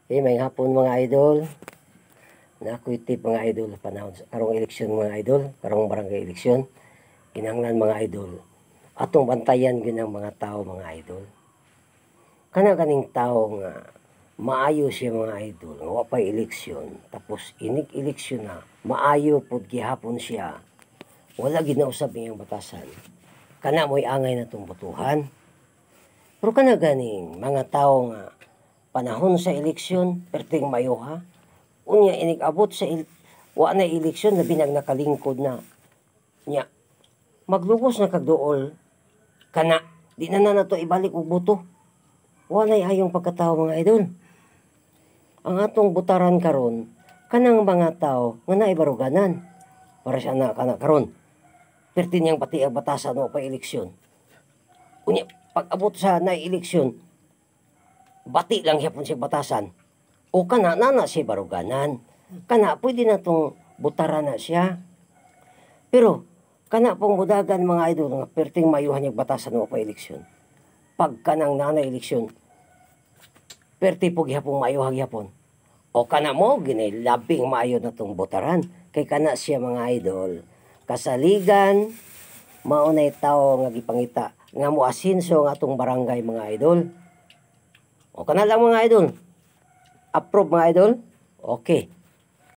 May hapon mga idol. Nakuitip mga idol panahon karong eleksyon mga idol, karong barangay eleksyon. Kinahanglan mga idol. Atong bantayan gyud ang mga tao mga idol. Kana kaning tao nga maayo siya mga idol, nga wa pay eleksyon, tapos inig eleksyon na, maayo pud gihapon siya. Wala ginausab iyang batasan. Kana mo'y angay na tong botohan. Pero kana ganing mga tao nga panahon sa eleksyon, perting mayuha. Unya inig-abot sa wa na eleksyon, labi nang nakalingkod na. Nya, maglubos na kagduol, kana, di na nato ibalik og boto. Wa na'y ayong pagkatao mga idol. Ang atong butaran karon, kanang mga tao nga naibaruganan. Para sa na kana karon. Perti niyang pati ang batasan mo pa eleksyon. Unya, pag-abot sa na eleksyon, bati lang siya siya batasan. O kana na siya baruganan. Kana pwede na tong butaran na siya. Pero kana pong budagan mga idol nga perting mayuhan yung batasan mo pa eleksyon. Pag kanang nana eleksyon, perti po gihapong mayuhag yapon. O kana mo ginilabing maayo na tong butaran. Kay kana siya mga idol. Kasaligan, maunay tao nga gipangita nga mo asinso nga atong barangay mga idol. O kana lang mga idol. Approve mga idol? Okay.